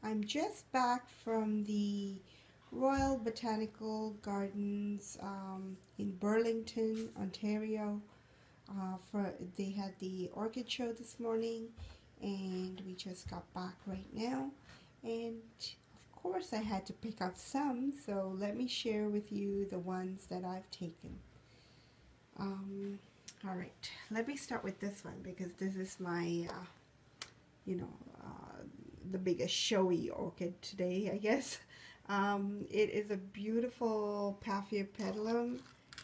I'm just back from the Royal Botanical Gardens in Burlington, Ontario. They had the Orchid show this morning, and we just got back right now. And of course, I had to pick up some, so let me share with you the ones that I've taken. Um, all right, let me start with this one because this is my, you know, uh, the biggest showy orchid today, I guess. It is a beautiful Paphiopedilum,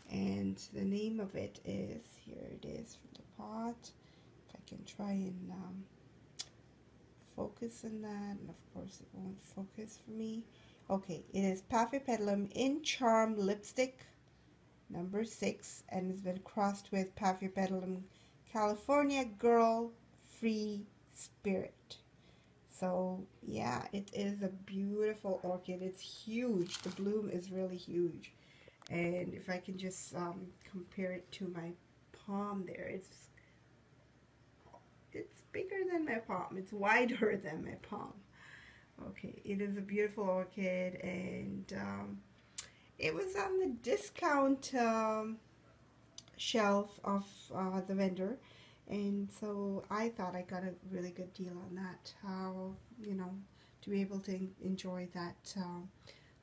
and the name of it is, here it is from the pot. If I can try and focus on that, and of course it won't focus for me. Okay, it is Paphiopedilum in Charm Lipstick, number 6, and it's been crossed with Paphiopedilum California Girl Free Spirit. So yeah, it is a beautiful orchid. It's huge. The bloom is really huge. And if I can just compare it to my palm there, it's bigger than my palm. It's wider than my palm. Okay, it is a beautiful orchid, and it was on the discount shelf of the vendor, and so I thought I got a really good deal on that. You know, to be able to enjoy that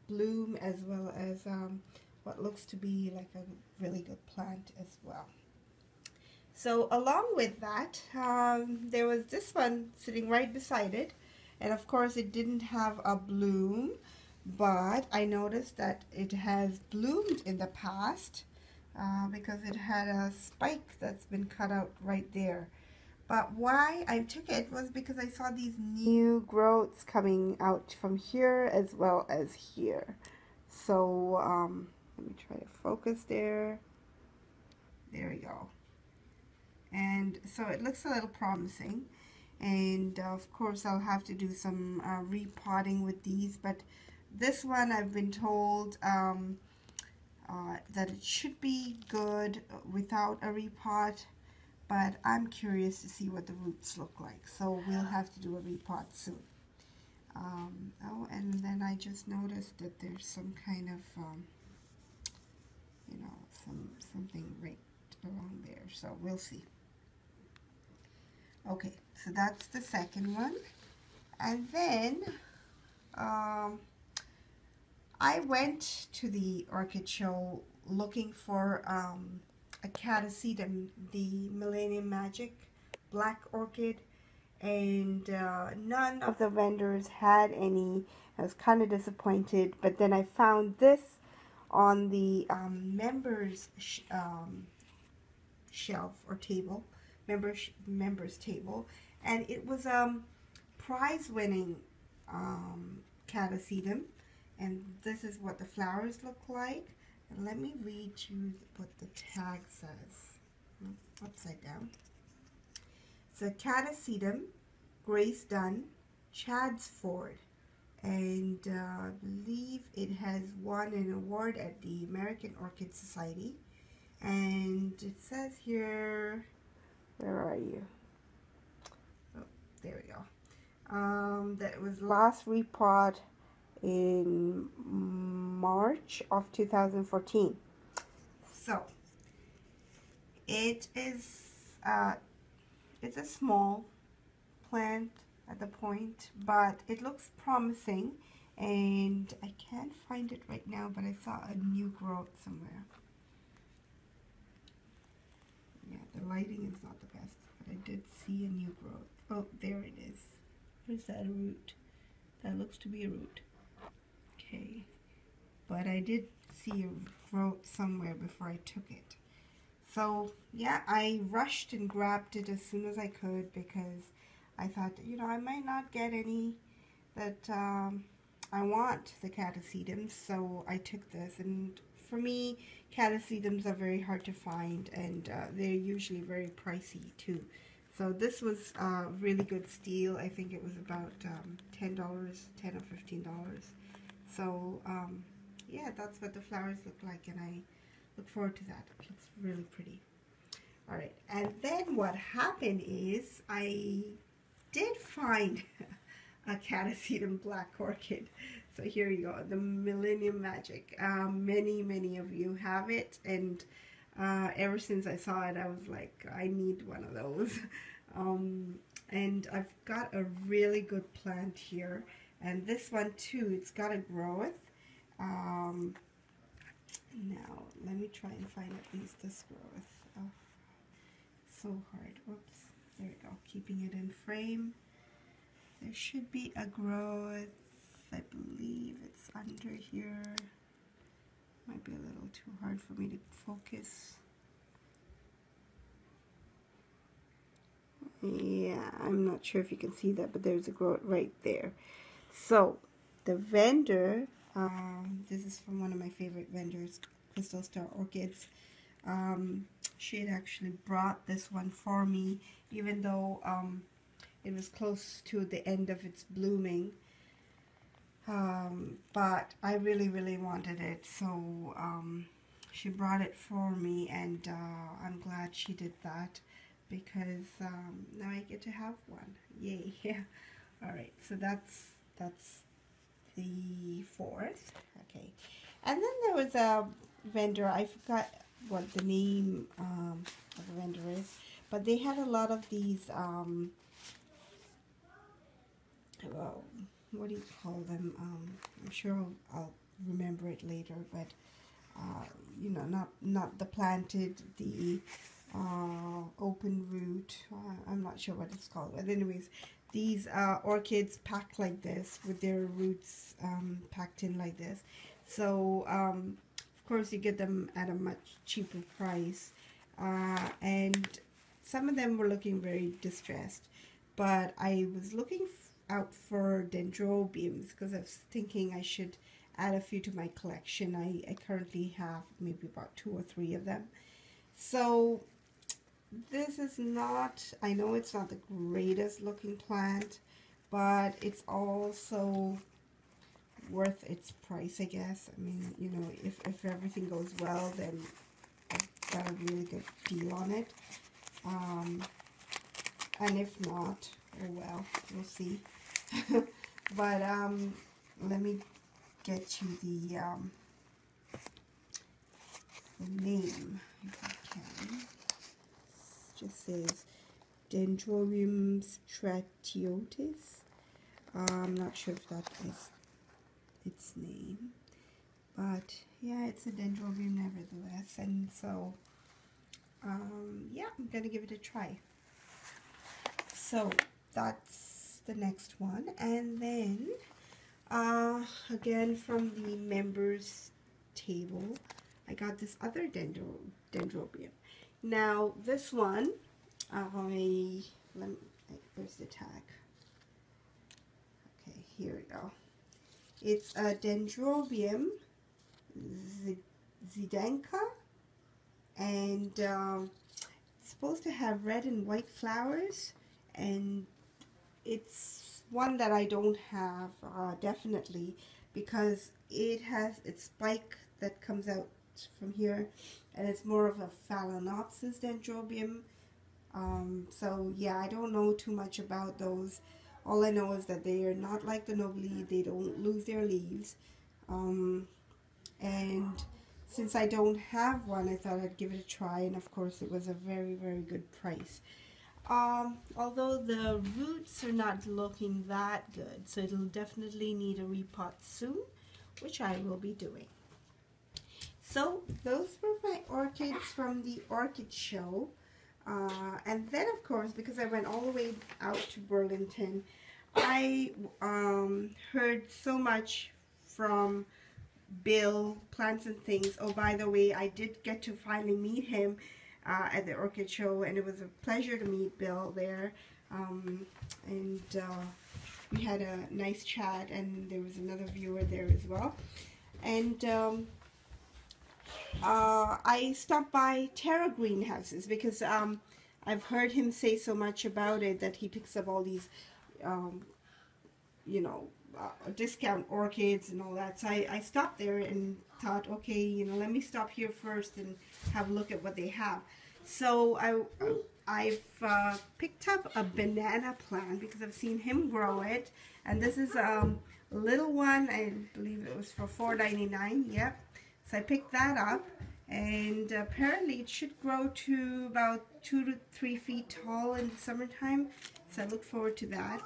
bloom as well as what looks to be like a really good plant as well. So along with that, there was this one sitting right beside it, and of course it didn't have a bloom, but I noticed that it has bloomed in the past because it had a spike that's been cut out right there. But why I took it was because I saw these new growths coming out from here as well as here. So let me try to focus there. There we go. And so it looks a little promising. And of course I'll have to do some repotting with these. But this one I've been told that it should be good without a repot, but I'm curious to see what the roots look like, so we'll have to do a repot soon. Oh, and then I just noticed that there's some kind of, you know, something right along there, so we'll see. Okay, so that's the second one, and then I went to the orchid show looking for a catasetum, the Millennium Magic black orchid, and none of the vendors had any. I was kind of disappointed, but then I found this on the members shelf or table, members table, and it was prize-winning catasetum. And this is what the flowers look like. And let me read you what the tag says. Upside down. So Catasetum, Grace Dunn, Chadsford. And I believe it has won an award at the American Orchid Society. And it says here, where are you? Oh, there we go. That it was last repot in March of 2014. So it is it's a small plant at the point, but it looks promising, and I can't find it right now, but I saw a new growth somewhere. Yeah, the lighting is not the best, but I did see a new growth. Oh, there it is. Where's that root? That looks to be a root. Okay, but I did see a growth somewhere before I took it. So yeah, I rushed and grabbed it as soon as I could because I thought, you know, I might not get any that I want, the catasetums, so I took this. And for me, catasetums are very hard to find, and they're usually very pricey too. So this was a really good steal. I think it was about $10, $10 or $15. So yeah, that's what the flowers look like, and I look forward to that. It looks really pretty. All right, and then what happened is I did find Catasetum Black Orchid. So here you go, the Millennium Magic. Many of you have it, and ever since I saw it, I was like, I need one of those. And I've got a really good plant here, and this one too, it's got a growth. Now let me try and find at least this growth. Oh, so hard. Whoops. There we go. Keeping it in frame. There should be a growth. I believe it's under here. Might be a little too hard for me to focus. Yeah, I'm not sure if you can see that, but there's a growth right there. So the vendor, this is from one of my favorite vendors, Crystal Star Orchids. She had actually brought this one for me, even though it was close to the end of its blooming. But I really wanted it, so she brought it for me, and I'm glad she did that, because now I get to have one. Yay. Yeah. Alright, so that's the fourth. Okay, and then there was a vendor, I forgot what the name of the vendor is, but they had a lot of these well, what do you call them? I'm sure I'll remember it later, but you know, not the planted, the open root. I'm not sure what it's called, but anyways, these orchids packed like this with their roots packed in like this. So of course you get them at a much cheaper price, and some of them were looking very distressed, but I was looking out for dendrobiums because I was thinking I should add a few to my collection. I currently have maybe about 2 or 3 of them. So this is not, I know it's not the greatest looking plant, but it's also worth its price, I guess. I mean, you know, if everything goes well, then I've got a really good deal on it. And if not, oh well, we'll see. But let me get you the name, if I can. It just says Dendrobium stratiotis. I'm not sure if that is its name, but yeah, it's a dendrobium nevertheless, and so yeah, I'm gonna give it a try. So that's the next one, and then again from the members table, I got this other dendrobium. Now this one, where's the tag? Okay, here we go. It's a Dendrobium zidenka, and it's supposed to have red and white flowers, and it's one that I don't have definitely, because it has its spike that comes out from here, and it's more of a phalaenopsis dendrobium. So yeah, I don't know too much about those. All I know is that they are not like the nobile, they don't lose their leaves. And since I don't have one, I thought I'd give it a try, and of course it was a very good price. Although the roots are not looking that good, so it'll definitely need a repot soon, which I will be doing. So those were my orchids from the orchid show. And then of course, because I went all the way out to Burlington, I heard so much from Bill, Plants and Things. Oh, by the way, I did get to finally meet him at the orchid show, and it was a pleasure to meet Bill there. And we had a nice chat, and there was another viewer there as well. And I stopped by Terra Greenhouses because I've heard him say so much about it, that he picks up all these, you know, discount orchids and all that. So I stopped there and thought, okay, you know, let me stop here first and have a look at what they have. So I've picked up a banana plant because I've seen him grow it, and this is a little one. I believe it was for $4.99. Yep. So I picked that up, and apparently it should grow to about 2 to 3 feet tall in the summertime. So I look forward to that.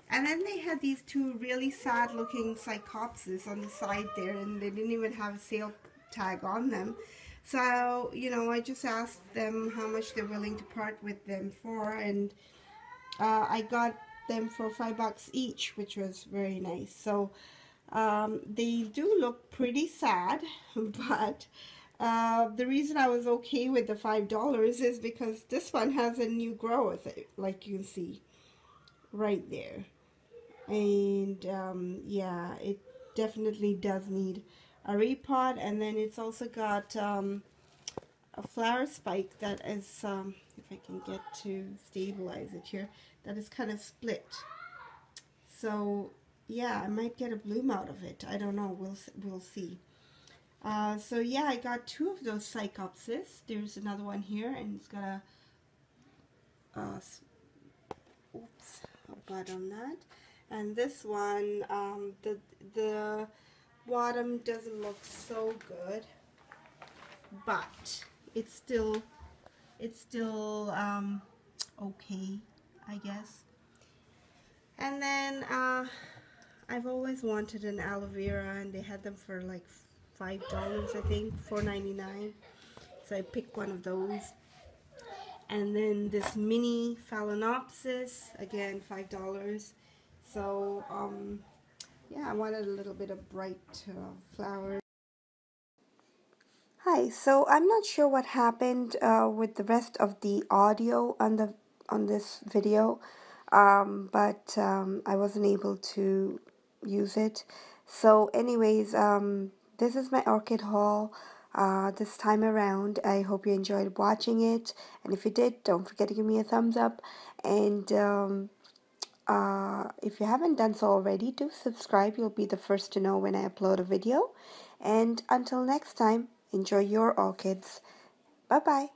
And then they had these two really sad looking cycopses on the side there, and they didn't even have a sale tag on them. So, you know, I just asked them how much they're willing to part with them for, and I got them for $5 each, which was very nice. So they do look pretty sad, but the reason I was okay with the $5 is because this one has a new growth, like you can see right there. And yeah, it definitely does need a repot. And then it's also got a flower spike that is, if I can get to stabilize it here, that is kind of split. So yeah, I might get a bloom out of it. I don't know. We'll see. So yeah, I got 2 of those cycopses. There's another one here, and it's got a bud on that. And this one, the bottom doesn't look so good, but it's still okay, I guess. And then I've always wanted an aloe vera, and they had them for like $5, I think, $4.99. So I picked one of those. And then this mini phalaenopsis, again $5. So yeah, I wanted a little bit of bright flowers. Hi, so I'm not sure what happened with the rest of the audio on this video, but I wasn't able to use it. So anyways, this is my orchid haul this time around. I hope you enjoyed watching it, and if you did, don't forget to give me a thumbs up, and if you haven't done so already, do subscribe. You'll be the first to know when I upload a video. And until next time, enjoy your orchids. Bye-bye.